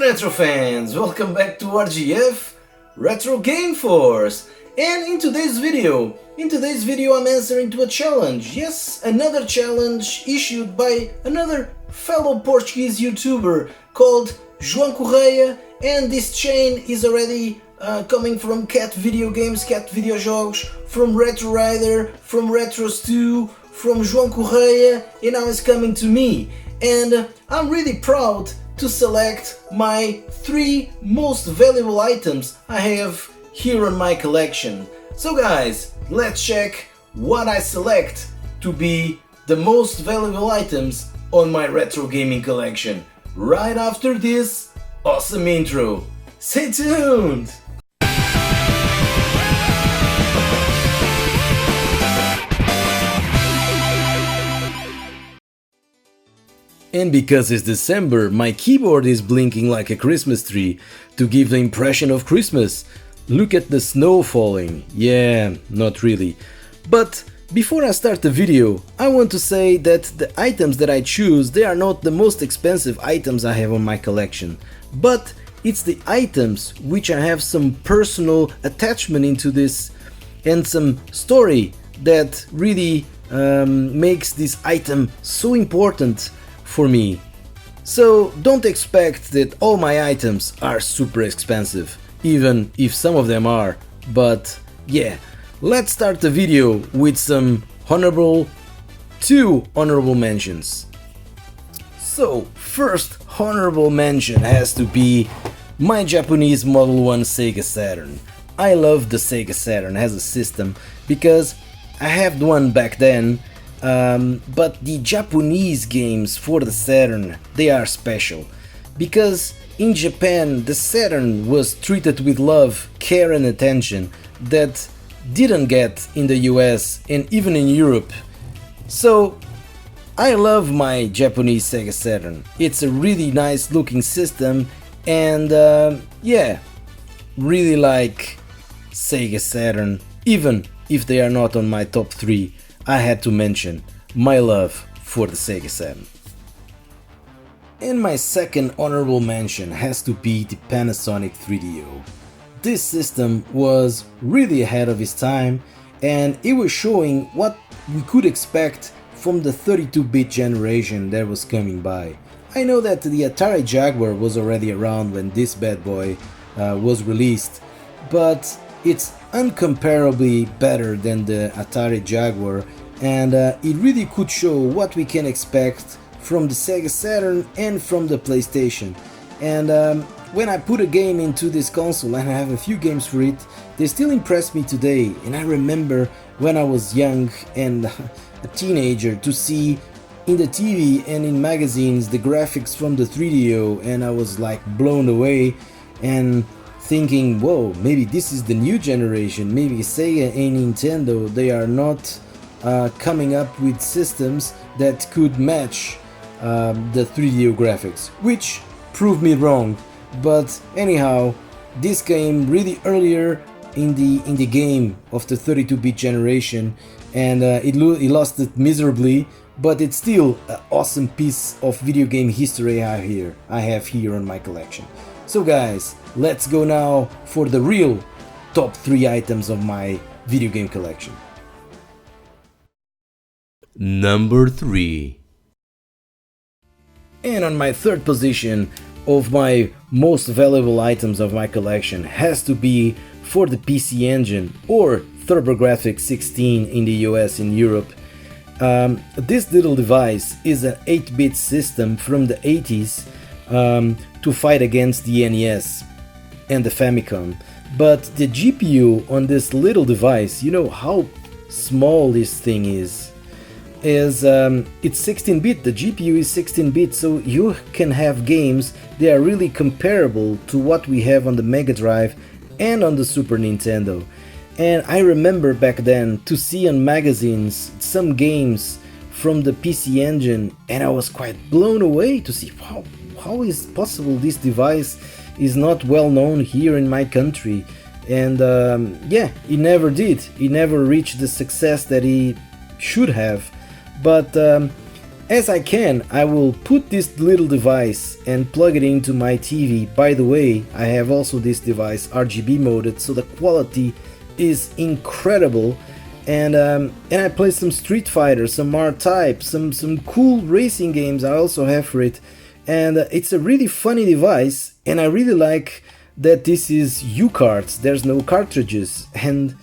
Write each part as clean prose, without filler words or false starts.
Retro fans, welcome back to RGF RetroGameForce. And in today's video I'm answering to a challenge. Yes, another challenge issued by another fellow Portuguese YouTuber called Joao Correia, and this chain is already coming from Cat Videogames, Cat Videojogos, from Retro Rider, from Retros2, from Joao Correia, and now it's coming to me. And I'm really proud to select my 3 most valuable items I have here on my collection. So guys, let's check what I select to be the most valuable items on my retro gaming collection right after this awesome intro. Stay tuned! And because it's December, my keyboard is blinking like a Christmas tree to give the impression of Christmas. Look at the snow falling. Yeah, not really. But before I start the video, I want to say that the items that I choose, they are not the most expensive items I have on my collection. But it's the items which I have some personal attachment into this and some story that really makes this item so important for me. So don't expect that all my items are super expensive, even if some of them are. But yeah, let's start the video with some two honorable mentions. So first honorable mention has to be my Japanese Model 1 Sega Saturn. I love the Sega Saturn as a system because I had one back then. But the Japanese games for the Saturn, they are special, because in Japan the Saturn was treated with love, care and attention that didn't get in the US and even in Europe. So I love my Japanese Sega Saturn. It's a really nice looking system, and yeah, really like Sega Saturn. Even if they are not on my top 3, I had to mention my love for the Sega Saturn. And my second honorable mention has to be the Panasonic 3DO. This system was really ahead of its time, and it was showing what we could expect from the 32-bit generation that was coming by. I know that the Atari Jaguar was already around when this bad boy was released, but it's uncomparably better than the Atari Jaguar, and it really could show what we can expect from the Sega Saturn and from the PlayStation. And when I put a game into this console, and I have a few games for it, they still impress me today. And I remember when I was young and a teenager to see in the TV and in magazines the graphics from the 3DO, and I was like blown away and thinking, whoa, maybe this is the new generation. Maybe Sega and Nintendo, they are not coming up with systems that could match the 3DO graphics, which proved me wrong. But anyhow, this came really earlier in the game of the 32-bit generation, and it lost it miserably, but it's still an awesome piece of video game history I have here on my collection. So guys, let's go now for the real top 3 items of my video game collection. Number 3. And on my third position of my most valuable items of my collection has to be for the PC Engine, or TurboGrafx 16 in the US and Europe. This little device is an 8-bit system from the 80s to fight against the NES and the Famicom. But the GPU on this little device, you know how small this thing is it's 16-bit, the GPU is 16-bit, so you can have games that are really comparable to what we have on the Mega Drive and on the Super Nintendo. And I remember back then to see on magazines some games from the PC Engine, and I was quite blown away to see how is it possible this device is not well known here in my country. And yeah, it never did. It never reached the success that it should have. But as I can, I will put this little device and plug it into my TV. By the way, I have also this device RGB moded, so the quality is incredible. And I play some Street Fighter, some R-Type, some cool racing games I also have for it. And it's a really funny device, and I really like that this is U-cards, there's no cartridges, and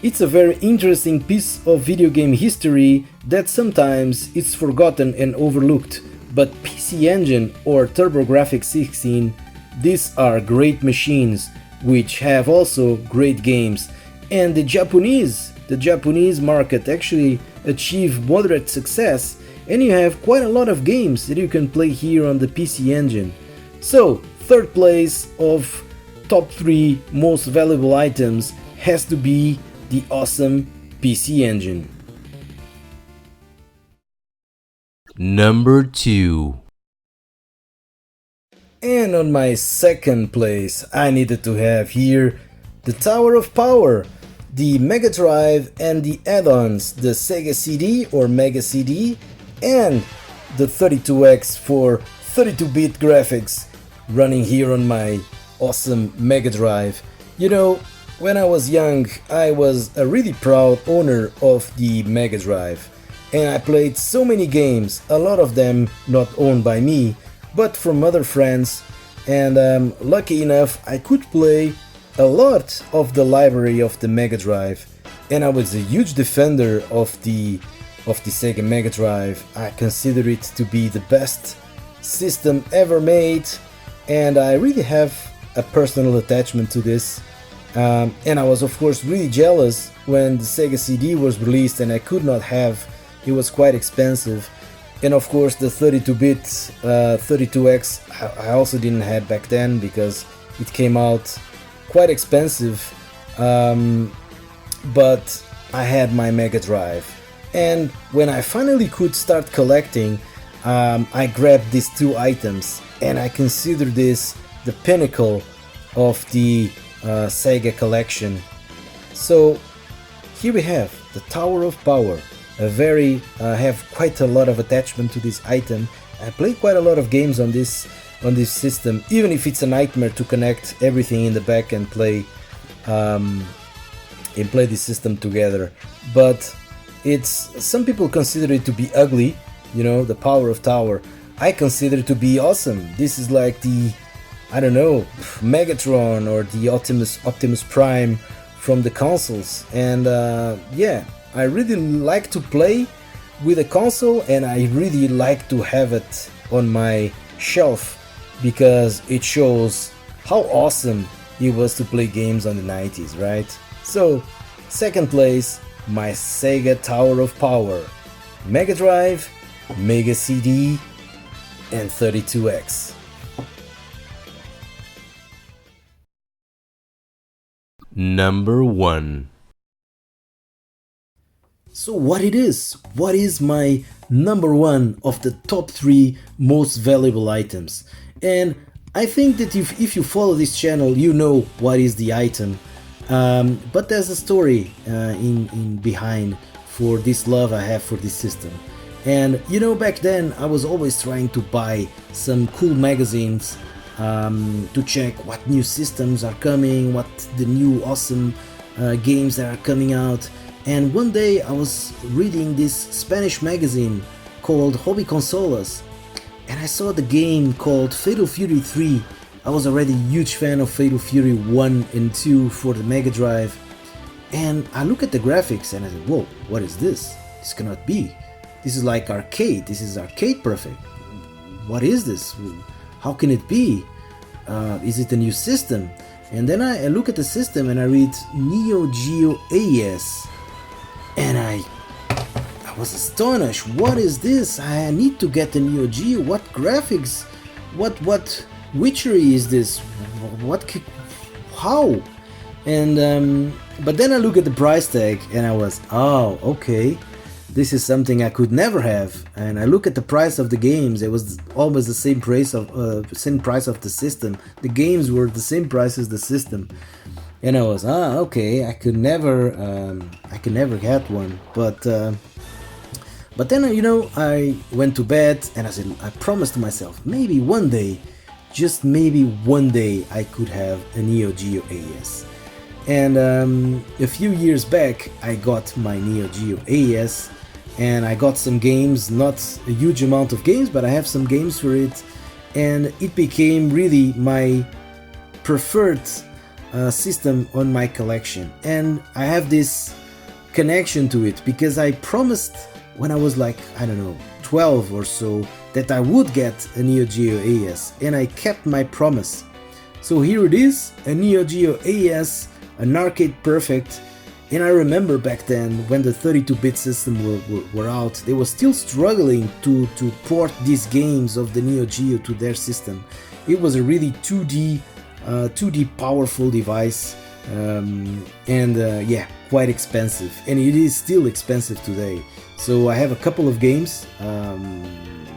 it's a very interesting piece of video game history that sometimes it's forgotten and overlooked. But PC Engine or TurboGrafx-16, these are great machines which have also great games. And the Japanese market actually achieved moderate success, and you have quite a lot of games that you can play here on the PC Engine. So, third place of top 3 most valuable items has to be the awesome PC Engine. Number 2. And on my second place, I needed to have here the Tower of Power, the Mega Drive and the add-ons, the Sega CD or Mega CD, and the 32X for 32-bit graphics running here on my awesome Mega Drive. You know, when I was young, I was a really proud owner of the Mega Drive, and I played so many games, a lot of them not owned by me, but from other friends, and lucky enough I could play a lot of the library of the Mega Drive, and I was a huge defender of the Sega Mega Drive. I consider it to be the best system ever made, and I really have a personal attachment to this. And I was of course really jealous when the Sega CD was released and I could not have. It was quite expensive, and of course the 32-bit 32X I also didn't have back then because it came out quite expensive, but I had my Mega Drive, and when I finally could start collecting, I grabbed these 2 items, and I consider this the pinnacle of the Sega collection. So here we have the Tower of Power. I have quite a lot of attachment to this item. I played quite a lot of games on this system, even if it's a nightmare to connect everything in the back and play this system together. But some people consider it to be ugly, you know, the Power of Tower. I consider it to be awesome. This is like the, I don't know, Megatron or the Optimus Prime from the consoles, and yeah, I really like to play with a console, and I really like to have it on my shelf because it shows how awesome it was to play games on the 90s, right? So, second place, my Sega Tower of Power, Mega Drive, Mega CD, and 32X. Number 1. So what is my number 1 of the top 3 most valuable items? And I think that if you follow this channel, you know what is the item, but there's a story in behind for this love I have for this system. And you know, back then I was always trying to buy some cool magazines to check what new systems are coming, what the new awesome games that are coming out. And one day I was reading this Spanish magazine called Hobby Consolas, and I saw the game called Fatal Fury 3. I was already a huge fan of Fatal Fury 1 and 2 for the Mega Drive, and I look at the graphics and I said, whoa, what is this? This cannot be. This is like arcade. This is arcade perfect. What is this? How can it be? Is it a new system? And then I look at the system and I read Geo AES, and I was astonished. What is this? I need to get the Neo Geo. What graphics? What witchery is this? How? And but then I look at the price tag and I was, oh, okay, this is something I could never have. And I look at the price of the games. It was almost the same price of the system. The games were the same price as the system. And I was, okay, I could never get one. But But then, I went to bed and I promised myself, maybe one day, just maybe one day, I could have a Neo Geo AES. And a few years back, I got my Neo Geo AES, and I got some games, not a huge amount of games, but I have some games for it, and it became really my preferred system on my collection. And I have this connection to it because I promised when I was like, I don't know, 12 or so, that I would get a Neo Geo AES, and I kept my promise. So here it is, a Neo Geo AES, an arcade perfect. And I remember back then when the 32-bit system were out, they were still struggling to port these games of the Neo Geo to their system. It was a really 2D powerful device, yeah, quite expensive, and it is still expensive today. So I have a couple of games,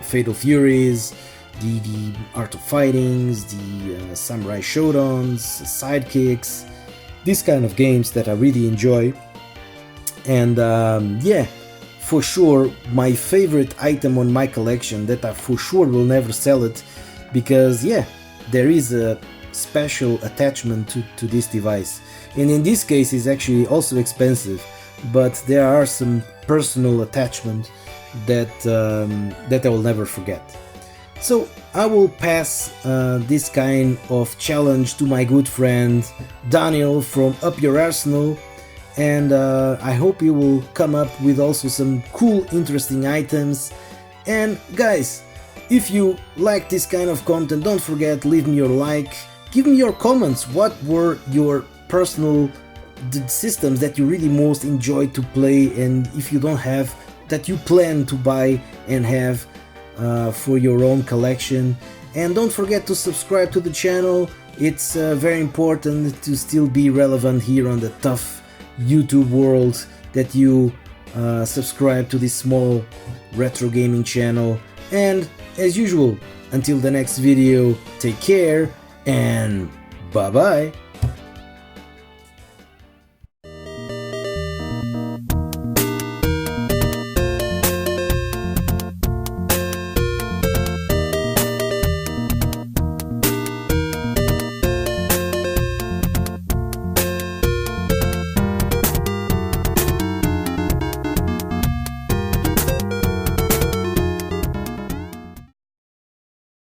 Fatal Furies, the Art of Fightings, the Samurai Shoudowns, Sidekicks, these kind of games that I really enjoy. And yeah, for sure, my favorite item on my collection that I for sure will never sell it, because yeah, there is a special attachment to this device, and in this case it's actually also expensive, but there are some personal attachment that I will never forget. So I will pass this kind of challenge to my good friend Daniel from Up Your Arsenal, and I hope you will come up with also some cool, interesting items. And guys, if you like this kind of content, don't forget, leave me your like, give me your comments, what were your personal systems that you really most enjoy to play, and if you don't have, that you plan to buy and have for your own collection. And don't forget to subscribe to the channel, it's very important to still be relevant here on the tough YouTube world, that you subscribe to this small retro gaming channel. And as usual, until the next video, take care and bye bye.